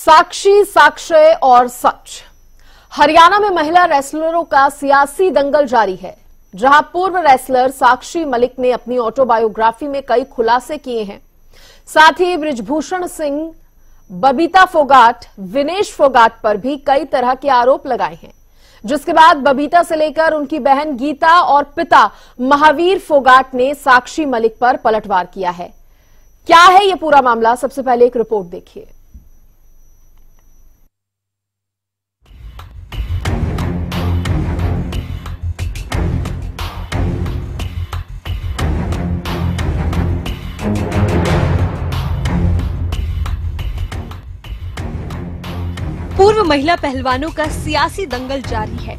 साक्षी, साक्ष्य और सच। हरियाणा में महिला रेसलरों का सियासी दंगल जारी है, जहां पूर्व रेसलर साक्षी मलिक ने अपनी ऑटोबायोग्राफी में कई खुलासे किए हैं। साथ ही बृजभूषण सिंह, बबीता फोगाट, विनेश फोगाट पर भी कई तरह के आरोप लगाए हैं, जिसके बाद बबीता से लेकर उनकी बहन गीता और पिता महावीर फोगाट ने साक्षी मलिक पर पलटवार किया है। क्या है यह पूरा मामला, सबसे पहले एक रिपोर्ट देखिए। पूर्व महिला पहलवानों का सियासी दंगल जारी है।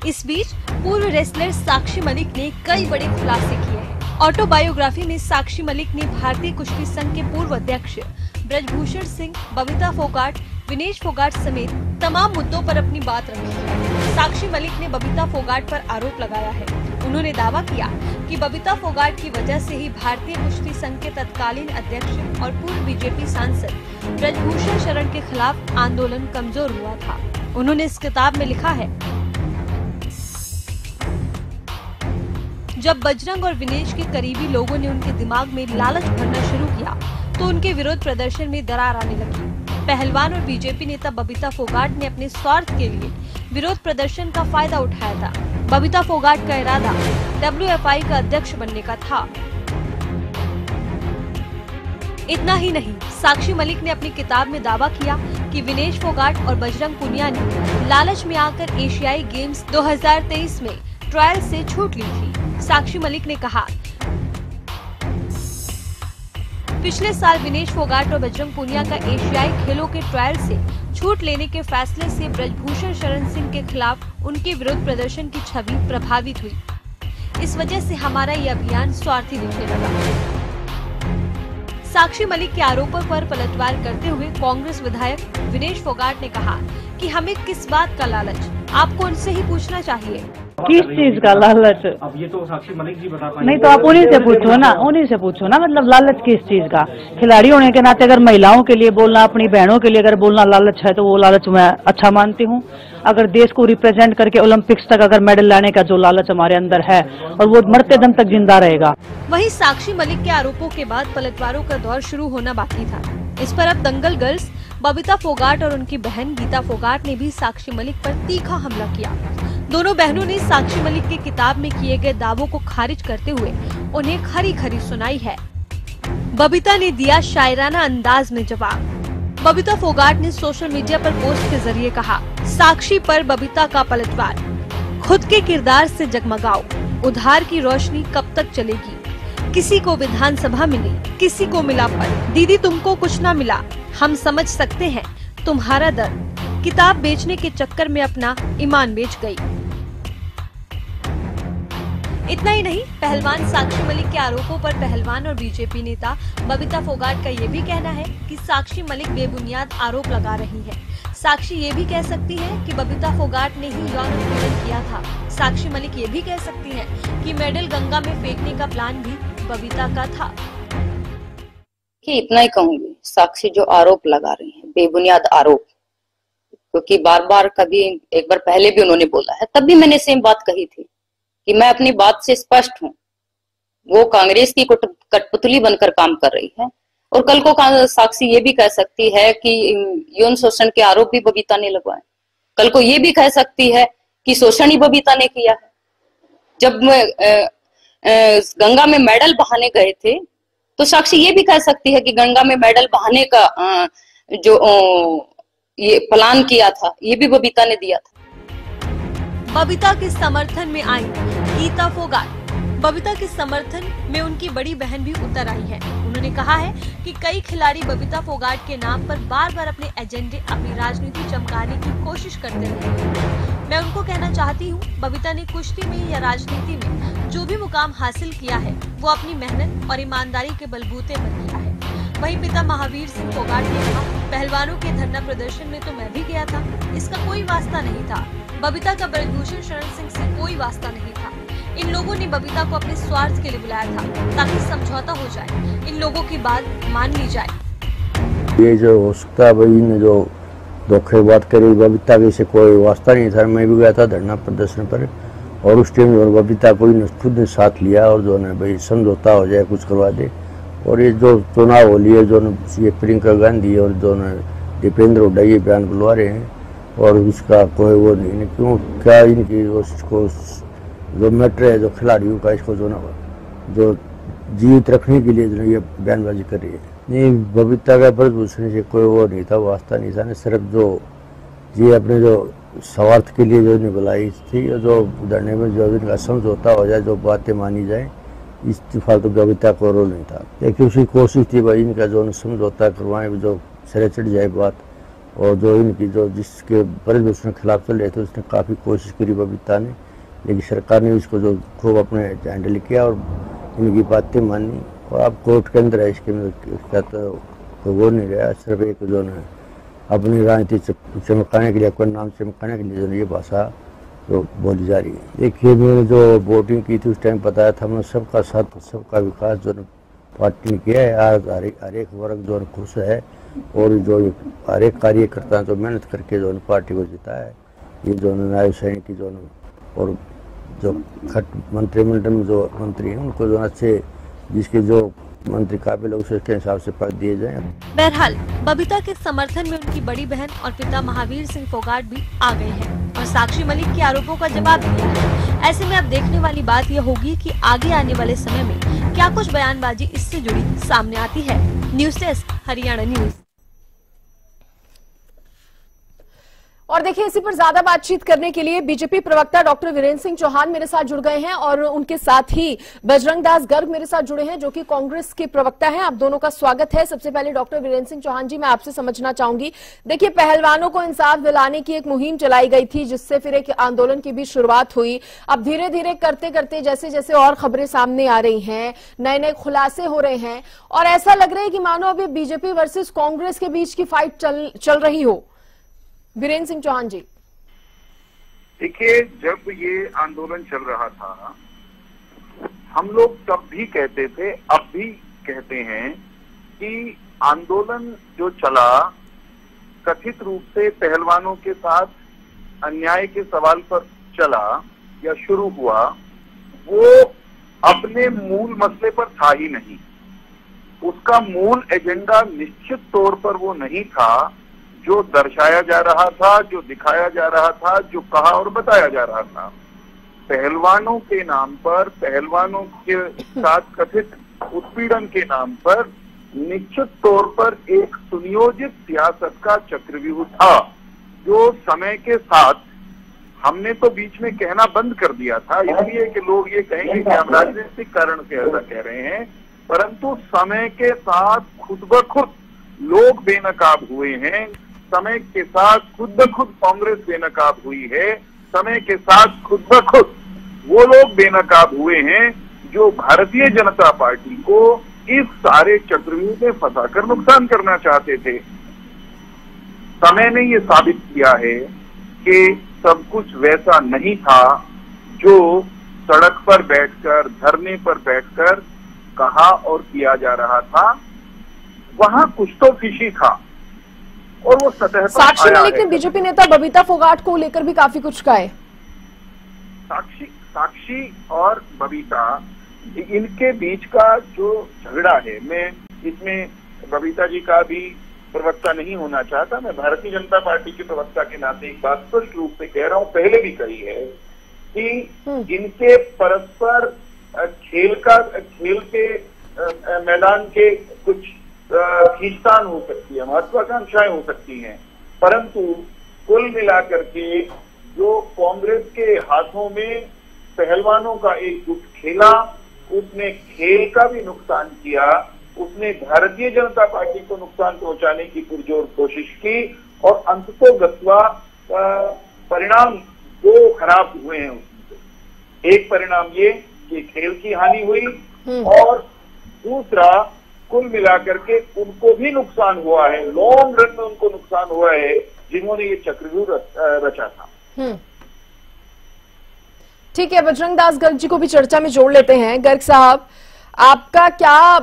इस बीच पूर्व रेसलर साक्षी मलिक ने कई बड़े खुलासे किए हैं। ऑटोबायोग्राफी में साक्षी मलिक ने भारतीय कुश्ती संघ के पूर्व अध्यक्ष बृजभूषण सिंह, बबीता फोगाट, विनेश फोगाट समेत तमाम मुद्दों पर अपनी बात रखी है। साक्षी मलिक ने बबीता फोगाट पर आरोप लगाया है। उन्होंने दावा किया कि बबीता फोगाट की वजह से ही भारतीय कुश्ती संघ के तत्कालीन अध्यक्ष और पूर्व बीजेपी सांसद बृजभूषण शरण के खिलाफ आंदोलन कमजोर हुआ था। उन्होंने इस किताब में लिखा है, जब बजरंग और विनेश के करीबी लोगों ने उनके दिमाग में लालच भरना शुरू किया तो उनके विरोध प्रदर्शन में दरार आने लगी। पहलवान और बीजेपी नेता बबीता फोगाट ने अपने स्वार्थ के लिए विरोध प्रदर्शन का फायदा उठाया था। बबीता फोगाट का इरादा WFI का अध्यक्ष बनने का था। इतना ही नहीं, साक्षी मलिक ने अपनी किताब में दावा किया कि विनेश फोगाट और बजरंग पुनिया ने लालच में आकर एशियाई गेम्स 2023 में ट्रायल से छूट ली थी। साक्षी मलिक ने कहा, पिछले साल विनेश फोगाट और बजरंग पुनिया का एशियाई खेलों के ट्रायल से छूट लेने के फैसले से बृजभूषण शरण सिंह के खिलाफ उनके विरोध प्रदर्शन की छवि प्रभावित हुई। इस वजह से हमारा ये अभियान स्वार्थी दिखने लगा। साक्षी मलिक के आरोपों पर पलटवार करते हुए कांग्रेस विधायक विनेश फोगाट ने कहा कि हमें किस बात का लालच, आपको उनसे ही पूछना चाहिए। किस चीज का लालच? अब ये तो साक्षी मलिक जी बता पाएंगे। नहीं तो आप उन्हीं से पूछो ना, उन्हीं से पूछो ना, मतलब लालच किस चीज का? खिलाड़ी होने के नाते अगर महिलाओं के लिए बोलना, अपनी बहनों के लिए अगर बोलना लालच है तो वो लालच मैं अच्छा मानती हूँ। अगर देश को रिप्रेजेंट करके ओलंपिक्स तक अगर मेडल लाने का जो लालच हमारे अंदर है और वो मरते दम तक जिंदा रहेगा। वहीं साक्षी मलिक के आरोपों के बाद पलटवारों का दौर शुरू होना बाकी था। इस पर अब दंगल गर्ल्स बबीता फोगाट और उनकी बहन गीता फोगाट ने भी साक्षी मलिक पर तीखा हमला किया। दोनों बहनों ने साक्षी मलिक की किताब में किए गए दावों को खारिज करते हुए उन्हें खरी खरी सुनाई है। बबीता ने दिया शायराना अंदाज में जवाब। बबीता फोगाट ने सोशल मीडिया पर पोस्ट के जरिए कहा, साक्षी पर बबीता का पलटवार, खुद के किरदार से जगमगाओ, उधार की रोशनी कब तक चलेगी? किसी को विधानसभा मिली, किसी को मिला पद, दीदी तुमको कुछ ना मिला, हम समझ सकते हैं तुम्हारा दर्द। किताब बेचने के चक्कर में अपना ईमान बेच गई। इतना ही नहीं, पहलवान साक्षी मलिक के आरोपों पर पहलवान और बीजेपी नेता बबीता फोगाट का ये भी कहना है कि साक्षी मलिक बेबुनियाद आरोप लगा रही है। साक्षी ये भी कह सकती है कि बबीता फोगाट ने ही यौन उत्पीड़न किया था। साक्षी मलिक ये भी कह सकती है कि मेडल गंगा में फेंकने का प्लान भी बबीता का था। कि इतना ही कहूंगी, साक्षी जो आरोप लगा रही है बेबुनियाद आरोप, क्योंकि बार बार कभी एक बार पहले भी उन्होंने बोला है, तब भी मैंने सेम बात कही थी कि मैं अपनी बात से स्पष्ट हूँ। वो कांग्रेस की कठपुतली बनकर काम कर रही है। और कल को साक्षी ये भी कह सकती है कि यौन शोषण के आरोप भी बबीता ने लगवाए। कल को ये भी कह सकती है कि शोषण ही बबीता ने किया है। जब गंगा में मेडल बहाने गए थे तो साक्षी ये भी कह सकती है कि गंगा में मेडल बहाने का जो ये प्लान किया था, ये भी बबीता ने दिया था। बबीता के समर्थन में आई गीता फोगाट। बबीता के समर्थन में उनकी बड़ी बहन भी उतर आई है। उन्होंने कहा है कि कई खिलाड़ी बबीता फोगाट के नाम पर बार बार अपने एजेंडे, अपनी राजनीति चमकाने की कोशिश करते रहे हैं। मैं उनको कहना चाहती हूँ, बबीता ने कुश्ती में या राजनीति में जो भी मुकाम हासिल किया है वो अपनी मेहनत और ईमानदारी के बलबूते पर किया है। वहीं पिता महावीर सिंह फोगाट ने कहा, पहलवानों के धरना प्रदर्शन में तो मैं भी गया था, इसका कोई वास्ता नहीं था। बबीता का बृजभूषण शरण सिंह से कोई वास्ता नहीं था। इन लोगों ने बबीता को अपने स्वार्थ के लिए बुलाया था ताकि समझौता हो जाए, इन लोगों की बात मान ली जाए। ये जो हो सकता है भाई ने जो धोखे की बात करी। बबीता के से कोई वास्ता नहीं था। मैं भी गया था धरना प्रदर्शन पर और उस टाइम जो बबीता को खुद ने साथ लिया और जो है भाई समझौता हो जाए, कुछ करवा दे। और ये जो चुनाव हो लिए जो ये प्रियंका गांधी और जो दीपेंद्र हुड्डा ये बयान बुलवा रहे हैं और उसका कोई वो नहीं, क्यों क्या इनकी उसको जो मैटर है जो खिलाड़ियों का, इसको जो जीवित रखने के लिए जो ये बयानबाजी कर रही है। नहीं, बबीता का ब्रज भूषण से कोई वो नहीं था, वास्ता नहीं था। सिर्फ जो ये अपने जो स्वार्थ के लिए जो इन्हें बुलाई थी, जो धरने में जो इनका समझौता हो जाए, जो बातें मानी जाए, इस फालतू बबीता को रोल नहीं था। लेकिन उसकी कोशिश थी भाई इनका जो समझौता करवाएं, जो सिरे चढ़ जाए बात। और जो इनकी जो जिसके ब्रज भूषण के खिलाफ चल रहे थे उसने काफ़ी कोशिश करी बबीता ने, लेकिन सरकार ने इसको जो खूब अपने हैंडल किया और इनकी बातें मानी। और अब कोर्ट के अंदर है, इसके अंदर तो वो नहीं रहा। सिर्फ एक जो है अपनी राजनीति चमकाने के लिए, अपना नाम चमकाने के लिए जो ये भाषा जो बोली जा रही है। देखिए, मैंने जो वोटिंग की थी उस टाइम बताया था हमने सबका साथ सबका विकास जो पार्टी ने किया है। आज हर एक वर्ग जो खुश है और जो हर एक कार्यकर्ता जो मेहनत करके जो पार्टी को जीता है। ये जो नायब सैनिक की जो और जो खट मंत्रिमंडल में जो मंत्री हैं उनको जो अच्छे जिसके जो मंत्री काबिल है उसके हिसाब से पद दिए जाए। बहरहाल बबीता के समर्थन में उनकी बड़ी बहन और पिता महावीर सिंह फोगाट भी आ गए हैं और साक्षी मलिक के आरोपों का जवाब दिया है। ऐसे में अब देखने वाली बात यह होगी कि आगे आने वाले समय में क्या कुछ बयानबाजी इससे जुड़ी सामने आती है। News desk, Haryana news. और देखिए, इसी पर ज्यादा बातचीत करने के लिए बीजेपी प्रवक्ता डॉक्टर वीरेंद्र सिंह चौहान मेरे साथ जुड़ गए हैं और उनके साथ ही बजरंग दास गर्ग मेरे साथ जुड़े हैं जो कि कांग्रेस के प्रवक्ता हैं। आप दोनों का स्वागत है। सबसे पहले डॉक्टर वीरेंद्र सिंह चौहान जी, मैं आपसे समझना चाहूंगी, देखिए पहलवानों को इंसाफ दिलाने की एक मुहिम चलाई गई थी जिससे फिर एक आंदोलन की भी शुरुआत हुई। अब धीरे धीरे करते करते जैसे जैसे और खबरें सामने आ रही हैं, नए नए खुलासे हो रहे हैं और ऐसा लग रहा है कि मानो अभी बीजेपी वर्सेस कांग्रेस के बीच की फाइट चल रही हो। वीरेंद्र सिंह चौहान जी, देखिए, जब ये आंदोलन चल रहा था हम लोग तब भी कहते थे, अब भी कहते हैं कि आंदोलन जो चला कथित रूप से पहलवानों के साथ अन्याय के सवाल पर चला या शुरू हुआ, वो अपने मूल मसले पर था ही नहीं। उसका मूल एजेंडा निश्चित तौर पर वो नहीं था जो दर्शाया जा रहा था, जो दिखाया जा रहा था, जो कहा और बताया जा रहा था। पहलवानों के नाम पर, पहलवानों के साथ कथित उत्पीड़न के नाम पर निश्चित तौर पर एक सुनियोजित सियासत का चक्रव्यूह था जो समय के साथ हमने तो बीच में कहना बंद कर दिया था, इसलिए कि लोग ये कहेंगे कि हम राजनीतिक कारण से ऐसा कह रहे हैं, परंतु समय के साथ खुद ब खुद लोग बेनकाब हुए हैं। समय के साथ खुद ब खुद कांग्रेस बेनकाब हुई है। समय के साथ खुद ब खुद वो लोग बेनकाब हुए हैं जो भारतीय जनता पार्टी को इस सारे चक्रव्यूह में फंसाकर नुकसान करना चाहते थे। समय ने ये साबित किया है कि सब कुछ वैसा नहीं था जो सड़क पर बैठकर, धरने पर बैठकर कहा और किया जा रहा था। वहां कुछ तो फिशी था और वो सतह पर साक्षी मलिक ने बीजेपी नेता बबीता फोगाट को लेकर भी काफी कुछ कहा है। साक्षी और बबीता, इनके बीच का जो झगड़ा है, मैं इसमें बबीता जी का भी प्रवक्ता नहीं होना चाहता। मैं भारतीय जनता पार्टी के प्रवक्ता के नाते एक बात स्पष्ट रूप से कह रहा हूं, पहले भी कही है कि इनके परस्पर खेल के मैदान के कुछ खींचतान हो सकती है, महत्वाकांक्षाएं हो सकती हैं, परंतु कुल मिलाकर के जो कांग्रेस के हाथों में पहलवानों का एक गुट खेला, उसने खेल का भी नुकसान किया, उसने भारतीय जनता पार्टी को नुकसान पहुंचाने की पुरजोर कोशिश की और अंततोगत्वा परिणाम दो खराब हुए हैं उसमें। एक परिणाम ये कि खेल की हानि हुई और दूसरा कुल मिलाकर के उनको भी नुकसान हुआ है, लॉन्ग रन में उनको नुकसान हुआ है जिन्होंने ये चक्रव्यूह रचा था। ठीक है, बजरंग दास गर्ग जी को भी चर्चा में जोड़ लेते हैं। गर्ग साहब, आपका क्या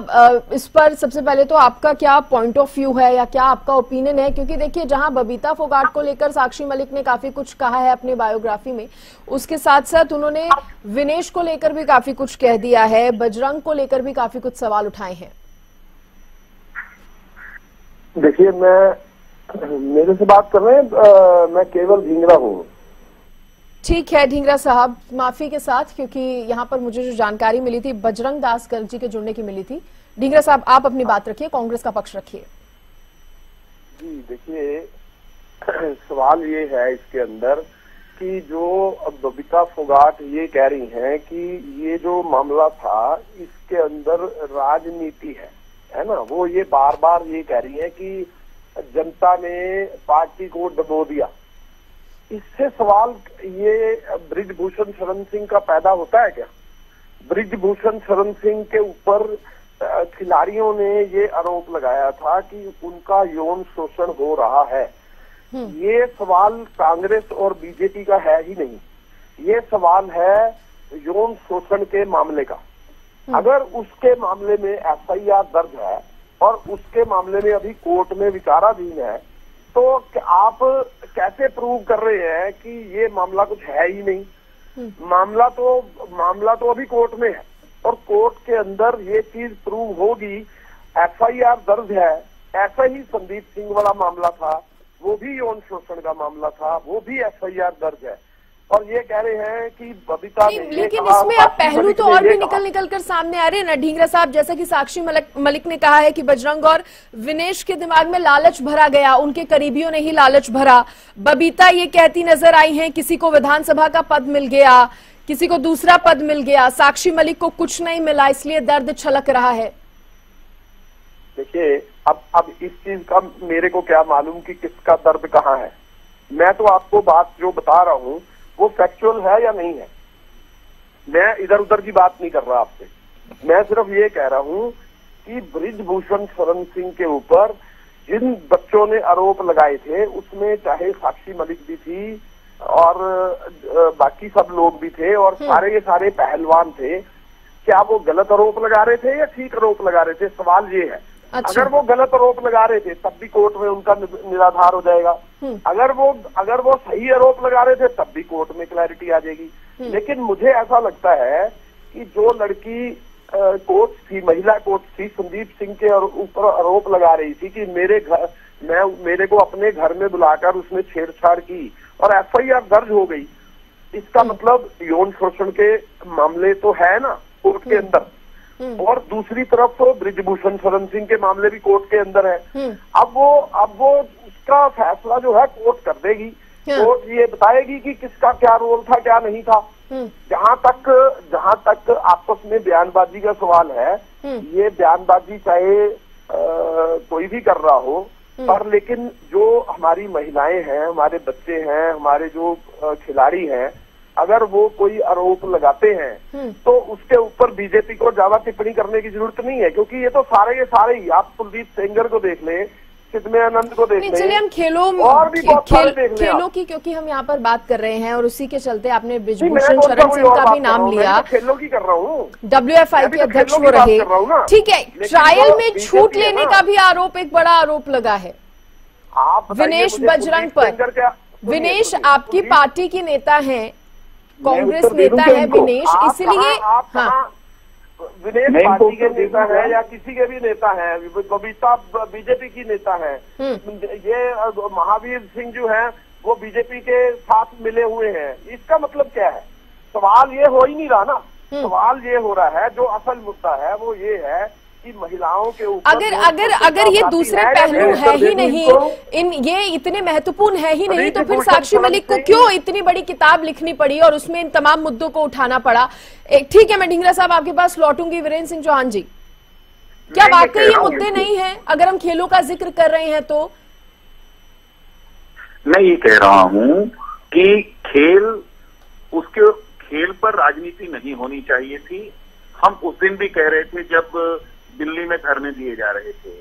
इस पर सबसे पहले तो आपका क्या पॉइंट ऑफ व्यू है या क्या आपका ओपिनियन है? क्योंकि देखिए, जहां बबीता फोगाट को लेकर साक्षी मलिक ने काफी कुछ कहा है अपनी बायोग्राफी में, उसके साथ साथ उन्होंने विनेश को लेकर भी काफी कुछ कह दिया है, बजरंग को लेकर भी काफी कुछ सवाल उठाए हैं। देखिए, मेरे से बात कर रहे हैं, मैं केवल ढींगरा हूँ। ठीक है ढींगरा साहब, माफी के साथ, क्योंकि यहाँ पर मुझे जो जानकारी मिली थी बजरंग दास गर्ग जी के जुड़ने की मिली थी। ढींगरा साहब, आप अपनी बात रखिए, कांग्रेस का पक्ष रखिए। जी देखिए, सवाल ये है इसके अंदर कि जो बबीता फोगाट ये कह रही हैं कि ये जो मामला था इसके अंदर राजनीति है ना। वो ये बार बार ये कह रही है कि जनता ने पार्टी को दबो दिया। इससे सवाल ये बृजभूषण शरण सिंह का पैदा होता है क्या? बृजभूषण शरण सिंह के ऊपर खिलाड़ियों ने ये आरोप लगाया था कि उनका यौन शोषण हो रहा है। ये सवाल कांग्रेस और बीजेपी का है ही नहीं, ये सवाल है यौन शोषण के मामले का। अगर उसके मामले में एफआईआर दर्ज है और उसके मामले में अभी कोर्ट में विचाराधीन है, तो आप कैसे प्रूव कर रहे हैं कि ये मामला कुछ है ही नहीं? मामला तो अभी कोर्ट में है और कोर्ट के अंदर ये चीज प्रूव होगी। एफआईआर दर्ज है। ऐसा ही संदीप सिंह वाला मामला था, वो भी यौन शोषण का मामला था, वो भी एफआईआर दर्ज है। और ये कह रहे हैं कि बबीता ने, लेकिन इसमें अब पहलू तो और भी निकल कर सामने आ रहे हैं ना ढींगरा साहब। जैसा कि साक्षी मलिक ने कहा है कि बजरंग और विनेश के दिमाग में लालच भरा गया, उनके करीबियों ने ही लालच भरा। बबीता ये कहती नजर आई हैं, किसी को विधानसभा का पद मिल गया, किसी को दूसरा पद मिल गया, साक्षी मलिक को कुछ नहीं मिला, इसलिए दर्द छलक रहा है। देखिए, अब इस चीज का मेरे को क्या मालूम कि किसका दर्द कहाँ है। मैं तो आपको बात जो बता रहा हूँ वो फैक्चुअल है या नहीं है। मैं इधर उधर की बात नहीं कर रहा आपसे। मैं सिर्फ ये कह रहा हूँ कि बृजभूषण शरण सिंह के ऊपर जिन बच्चों ने आरोप लगाए थे उसमें चाहे साक्षी मलिक भी थी और बाकी सब लोग भी थे और सारे के सारे पहलवान थे। क्या वो गलत आरोप लगा रहे थे या ठीक आरोप लगा रहे थे? सवाल ये है। अच्छा। अगर वो गलत आरोप लगा रहे थे तब भी कोर्ट में उनका निराधार हो जाएगा। अगर वो सही आरोप लगा रहे थे तब भी कोर्ट में क्लैरिटी आ जाएगी। लेकिन मुझे ऐसा लगता है कि जो लड़की कोच थी, महिला कोच थी, संदीप सिंह के ऊपर आरोप लगा रही थी कि मेरे को अपने घर में बुलाकर उसने छेड़छाड़ की और एफआईआर दर्ज हो गई, इसका मतलब यौन शोषण के मामले तो है ना कोर्ट के अंदर। और दूसरी तरफ तो बृजभूषण शरण सिंह के मामले भी कोर्ट के अंदर है। अब वो उसका फैसला जो है कोर्ट कर देगी। कोर्ट ये बताएगी कि किसका क्या रोल था, क्या नहीं था। जहां तक आपस में बयानबाजी का सवाल है, ये बयानबाजी चाहे कोई भी कर रहा हो, पर लेकिन जो हमारी महिलाएं हैं, हमारे बच्चे हैं, हमारे जो खिलाड़ी हैं, अगर वो कोई आरोप लगाते हैं तो उसके ऊपर बीजेपी को ज्यादा टिप्पणी करने की जरूरत नहीं है, क्योंकि ये तो सारे के सारे ही, आप कुलदीप सेंगर को देख लें, चिन्मय आनंद को देख लें। चलिए हम खेलों की क्योंकि हम यहाँ पर बात कर रहे हैं और उसी के चलते आपने बृजभूषण शरण सिंह का भी नाम लिया। खेलों की कर रहा हूँ, WFI के अध्यक्ष वो रहे, ठीक है। ट्रायल में छूट लेने का भी आरोप एक बड़ा आरोप लगा है विनेश बजरंग पर। विनेश आपकी पार्टी की नेता है, कांग्रेस नेता है विनेश, इसलिए विनेश पार्टी के नेता है या किसी के भी नेता है, बबीता बीजेपी की नेता है, ये महावीर सिंह जो है वो बीजेपी के साथ मिले हुए हैं। इसका मतलब क्या है? सवाल ये हो ही नहीं रहा ना। सवाल ये हो रहा है, जो असल मुद्दा है वो ये है कि महिलाओं के ऊपर अगर ये दूसरे पहलू है ही नहीं, ये इतने महत्वपूर्ण है ही नहीं, तो फिर साक्षी मलिक को क्यों इतनी बड़ी किताब लिखनी पड़ी और उसमें इन तमाम मुद्दों को उठाना पड़ा? ठीक है, मैं ढींगरा साहब आपके पास लौटूंगी। वीरेंद्र सिंह चौहान जी, क्या वाकई ये मुद्दे नहीं है अगर हम खेलों का जिक्र कर रहे हैं तो? मैं ये कह रहा हूं कि खेल पर राजनीति नहीं होनी चाहिए थी। हम उस दिन भी कह रहे थे जब दिल्ली में धरने दिए जा रहे थे,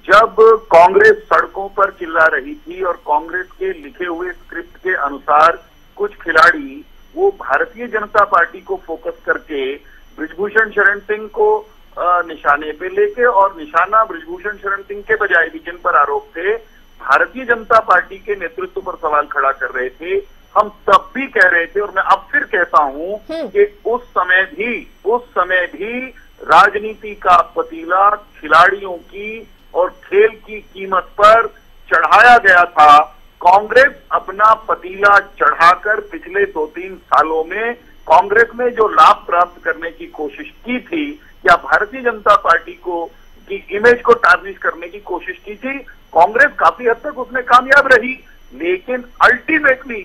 जब कांग्रेस सड़कों पर चिल्ला रही थी और कांग्रेस के लिखे हुए स्क्रिप्ट के अनुसार कुछ खिलाड़ी वो भारतीय जनता पार्टी को फोकस करके बृजभूषण शरण सिंह को निशाने पे लेके, और निशाना बृजभूषण शरण सिंह के बजाय भी जिन पर आरोप थे भारतीय जनता पार्टी के नेतृत्व पर सवाल खड़ा कर रहे थे। हम तब भी कह रहे थे, और मैं अब फिर कहता हूं कि उस समय भी राजनीति का पतीला खिलाड़ियों की और खेल की कीमत पर चढ़ाया गया था। कांग्रेस अपना पतीला चढ़ाकर पिछले 2-3 सालों में कांग्रेस ने जो लाभ प्राप्त करने की कोशिश की थी या भारतीय जनता पार्टी को की इमेज को टार्निश करने की कोशिश की थी, कांग्रेस काफी हद तक उसमें कामयाब रही, लेकिन अल्टीमेटली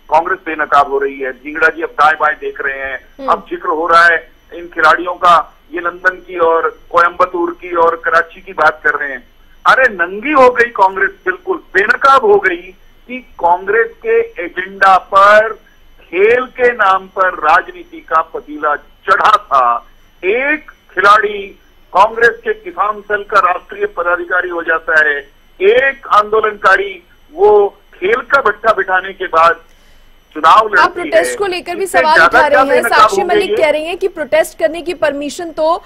कांग्रेस बेनकाब हो रही है। जिंगड़ा जी अब दाएं बाएं देख रहे हैं, अब जिक्र हो रहा है इन खिलाड़ियों का, ये लंदन की और कोयम्बतूर की और कराची की बात कर रहे हैं। अरे नंगी हो गई कांग्रेस, बिल्कुल बेनकाब हो गई कि कांग्रेस के एजेंडा पर खेल के नाम पर राजनीति का पतीला चढ़ा था। एक खिलाड़ी कांग्रेस के किसान सेल का राष्ट्रीय पदाधिकारी हो जाता है, एक आंदोलनकारी वो खेल का भट्टा बिठाने के बाद चुनाव लड़ती है। आप प्रोटेस्ट को लेकर भी सवाल उठा रहे हैं। साक्षी मलिक कह रही हैं कि प्रोटेस्ट करने की परमिशन तो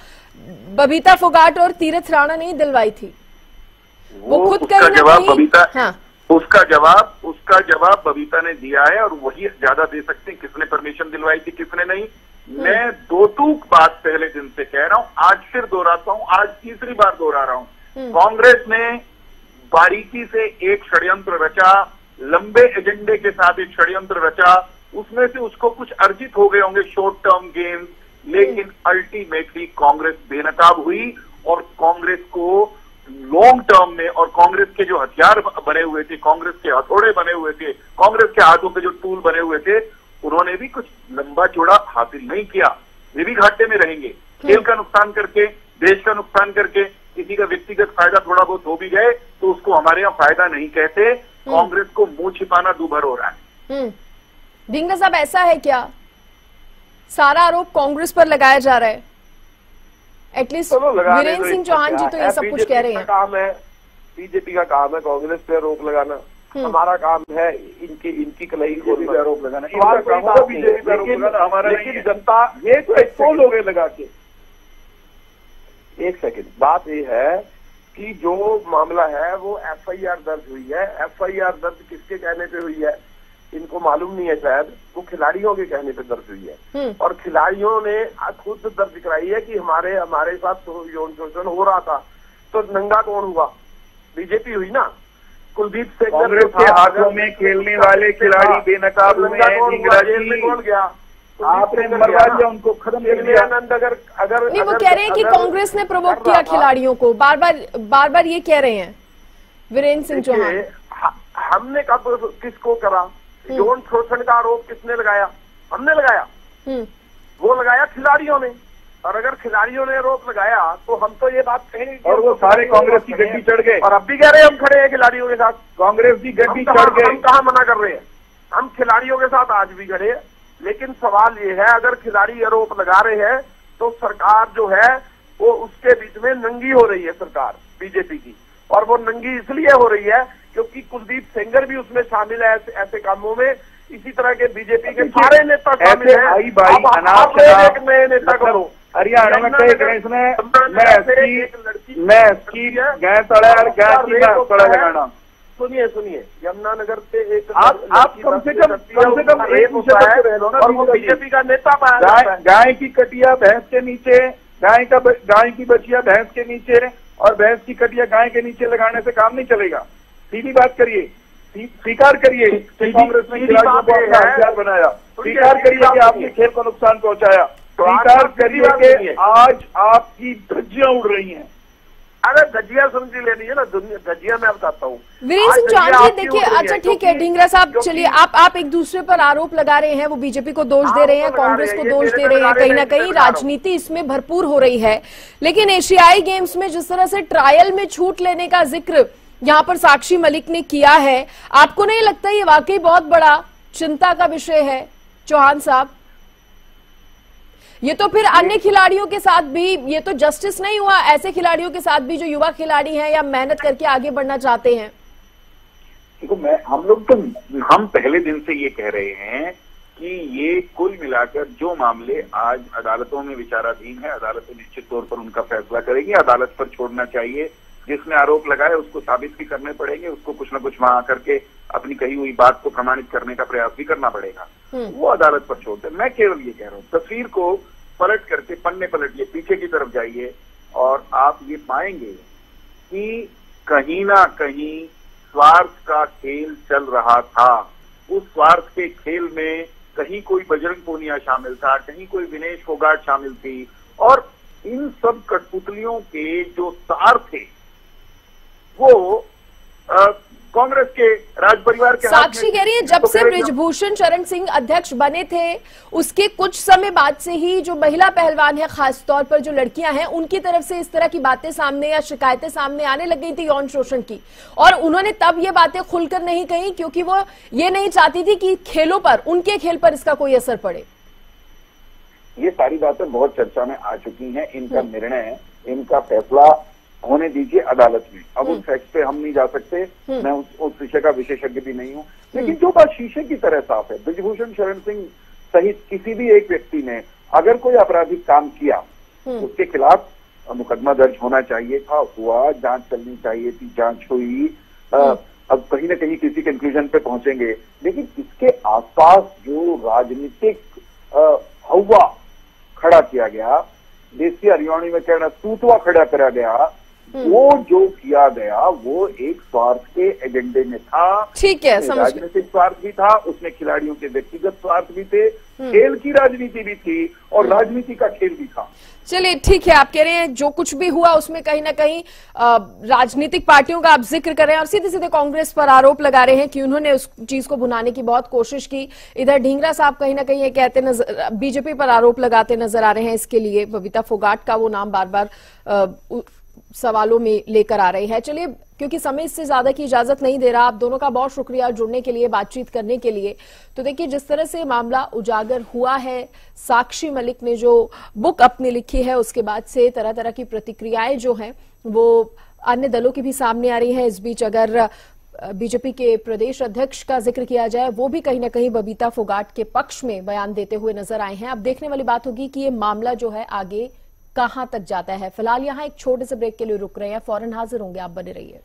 बबीता फोगाट और तीरथ राणा ने दिलवाई थी। वो खुद उसका जवाब बबीता, हाँ। उसका जवाब बबीता ने दिया है, और वही ज्यादा दे सकते हैं किसने परमिशन दिलवाई थी किसने नहीं। मैं दो टूक बात पहले दिन से कह रहा हूं, आज फिर दोहराता हूं, आज तीसरी बार दोहरा रहा हूं। कांग्रेस ने बारीकी से एक षड्यंत्र रचा, लंबे एजेंडे के साथ एक षड्यंत्र रचा, उसमें से उसको कुछ अर्जित हो गए होंगे शॉर्ट टर्म गेम्स, लेकिन अल्टीमेटली कांग्रेस बेनकाब हुई और कांग्रेस को लॉन्ग टर्म में, और कांग्रेस के जो हथियार बने हुए थे, कांग्रेस के हथौड़े बने हुए थे, कांग्रेस के हाथों पे जो टूल बने हुए थे, उन्होंने भी कुछ लंबा चौड़ा हासिल नहीं किया। वे भी घाटे में रहेंगे। खेल का नुकसान करके, देश का नुकसान करके, किसी का व्यक्तिगत फायदा थोड़ा बहुत हो भी जाए तो उसको हमारे यहाँ फायदा नहीं कहते। कांग्रेस को मुंह छिपाना दूभर हो रहा है। ढींगरा साहब, ऐसा है क्या? सारा आरोप कांग्रेस पर लगाया जा रहा है। एटलीस्ट वीरेंद्र सिंह चौहान जी तो ये सब कुछ कह रहे हैं। काम है, बीजेपी का काम है कांग्रेस पे आरोप लगाना, हमारा काम है इनकी कलही खोलना, आरोप लगाना। लेकिन जनता ये तो एक्सपोज हो गए लगा के। एक सेकंड, बात ये है कि जो मामला है वो एफआईआर दर्ज हुई है। एफआईआर दर्ज किसके कहने पे हुई है इनको मालूम नहीं है, शायद वो खिलाड़ियों के कहने पे दर्ज हुई है, और खिलाड़ियों ने खुद दर्ज कराई है कि हमारे साथ यौन शोषण हो रहा था। तो नंगा कौन हुआ? बीजेपी हुई ना। कुलदीप सेंगर कांग्रेस के हाथों में खेलने वाले खिलाड़ी बेनकाब हुए हैं। जेल में कौन गया? आपने मरवा दिया उनको, खत्म कर दिया। अगर नहीं, वो कह रहे हैं कि कांग्रेस ने प्रोवोक किया खिलाड़ियों को, बार बार ये कह रहे हैं वीरेंद्र सिंह चौहान। हमने कब किसको करा? यौन शोषण का आरोप किसने लगाया? हमने लगाया, वो लगाया खिलाड़ियों ने। और अगर खिलाड़ियों ने आरोप लगाया तो हम तो ये बात कहेंगे, और वो सारे कांग्रेस की गड्डी चढ़ गए, और अब भी कह रहे हैं हम खड़े हैं खिलाड़ियों के साथ। कांग्रेस की गड्डी चढ़ गए, हम कहाँ मना कर रहे हैं? हम खिलाड़ियों के साथ आज भी खड़े हैं। लेकिन सवाल ये है, अगर खिलाड़ी आरोप लगा रहे हैं तो सरकार जो है वो उसके बीच में नंगी हो रही है, सरकार बीजेपी की। और वो नंगी इसलिए हो रही है क्योंकि कुलदीप सेंगर भी उसमें शामिल है ऐसे कामों में। इसी तरह के बीजेपी के सारे नेता शामिल हैं। एक नए नेता करो हरियाणा में लगाना। सुनिए, यमुनानगर पे एक आप कम से कम एक होता है और वो बीजेपी का नेता पाया जाता है। गाय की कटिया भैंस के नीचे, गाय की बचिया भैंस के नीचे, और भैंस की कटिया गाय के नीचे लगाने से काम नहीं चलेगा। सीधी बात करिए, स्वीकार करिए कि कांग्रेस ने खिलाड़ियों को अपना हथियार बनाया, स्वीकार करिए कि आपने खेल को नुकसान पहुंचाया, स्वीकार करिए कि आज आपकी धज्जियां उड़ रही हैं। अरे धज्जियां समझी लेनी है ना, धज्जियां मैं बताता हूँ। वीरेंद्र सिंह चौहान जी देखिए, अच्छा ठीक है ढींगरा साहब, चलिए आप एक दूसरे पर आरोप लगा रहे हैं, वो बीजेपी को दोष दे रहे हैं, कांग्रेस को दोष दे रहे हैं, कहीं ना कहीं राजनीति इसमें भरपूर हो रही है। लेकिन एशियाई गेम्स में जिस तरह से ट्रायल में छूट लेने का जिक्र यहाँ पर साक्षी मलिक ने किया है, आपको नहीं लगता ये वाकई बहुत बड़ा चिंता का विषय है चौहान साहब? ये तो फिर अन्य खिलाड़ियों के साथ भी, ये तो जस्टिस नहीं हुआ ऐसे खिलाड़ियों के साथ भी जो युवा खिलाड़ी हैं या मेहनत करके आगे बढ़ना चाहते हैं। देखो, हम पहले दिन से ये कह रहे हैं कि ये कुल मिलाकर जो मामले आज अदालतों में विचाराधीन है, अदालतें निश्चित तौर पर उनका फैसला करेंगी। अदालत पर छोड़ना चाहिए, जिसने आरोप लगाए उसको साबित भी करने पड़ेंगे, उसको कुछ न कुछ वहां करके अपनी कही हुई बात को प्रमाणित करने का प्रयास भी करना पड़ेगा। वो अदालत पर छोड़ते। मैं केवल ये कह रहा हूँ, तस्वीर को पलट करके पन्ने पलटिए, पीछे की तरफ जाइए और आप ये पाएंगे कि कहीं ना कहीं स्वार्थ का खेल चल रहा था। उस स्वार्थ के खेल में कहीं कोई बजरंग पूनिया शामिल था, कहीं कोई विनेश फोगाट शामिल थी, और इन सब कठपुतलियों के जो सार थे वो कांग्रेस के राज परिवार के साक्षी कह रही है जब से बृजभूषण शरण सिंह अध्यक्ष बने थे उसके कुछ समय बाद से ही जो महिला पहलवान है, खासतौर पर जो लड़कियां हैं, उनकी तरफ से इस तरह की बातें सामने या शिकायतें सामने आने लग गई थी यौन शोषण की, और उन्होंने तब ये बातें खुलकर नहीं कही क्योंकि वो ये नहीं चाहती थी कि खेलों पर, उनके खेल पर इसका कोई असर पड़े। ये सारी बातें बहुत चर्चा में आ चुकी हैं। इनका निर्णय, इनका फैसला होने दीजिए अदालत में। अब उस फैक्ट पे हम नहीं जा सकते, मैं उस विषय का विशेषज्ञ भी नहीं हूं, लेकिन जो बात शीशे की तरह साफ है, बृजभूषण शरण सिंह सहित किसी भी एक व्यक्ति ने अगर कोई आपराधिक काम किया उसके खिलाफ मुकदमा दर्ज होना चाहिए था, हुआ, जांच चलनी चाहिए थी, जांच हुई। अब कहीं ना कहीं किसी कंक्लूजन पे पहुंचेंगे, लेकिन इसके आसपास जो राजनीतिक हवा खड़ा किया गया, देसी हरियाणी में कहना तूतवा खड़ा करा गया, वो जो किया गया वो एक स्वार्थ के एजेंडे में था। ठीक है, राजनीतिक स्वार्थ भी था, उसमें खिलाड़ियों के व्यक्तिगत स्वार्थ भी थे, खेल की राजनीति भी थी और राजनीति का खेल भी था। चलिए ठीक है, आप कह रहे हैं जो कुछ भी हुआ उसमें कहीं ना कहीं राजनीतिक पार्टियों का आप जिक्र कर रहे हैं और सीधे सीधे कांग्रेस पर आरोप लगा रहे हैं कि उन्होंने उस चीज को भुनाने की बहुत कोशिश की। इधर ढींगरा साहब कहीं ना कहीं ये कहते नजर, बीजेपी पर आरोप लगाते नजर आ रहे हैं। इसके लिए बबीता फोगाट का वो नाम बार बार सवालों में लेकर आ रहे हैं। चलिए, क्योंकि समय इससे ज्यादा की इजाजत नहीं दे रहा, आप दोनों का बहुत शुक्रिया जुड़ने के लिए, बातचीत करने के लिए। तो देखिए, जिस तरह से मामला उजागर हुआ है, साक्षी मलिक ने जो बुक अपनी लिखी है, उसके बाद से तरह तरह की प्रतिक्रियाएं जो हैं वो अन्य दलों की भी सामने आ रही है। इस बीच अगर बीजेपी के प्रदेश अध्यक्ष का जिक्र किया जाए, वो भी कहीं ना कहीं बबीता फोगाट के पक्ष में बयान देते हुए नजर आए हैं। अब देखने वाली बात होगी कि ये मामला जो है आगे कहां तक जाता है। फिलहाल यहां एक छोटे से ब्रेक के लिए रुक रहे हैं, फौरन हाजिर होंगे, आप बने रहिए।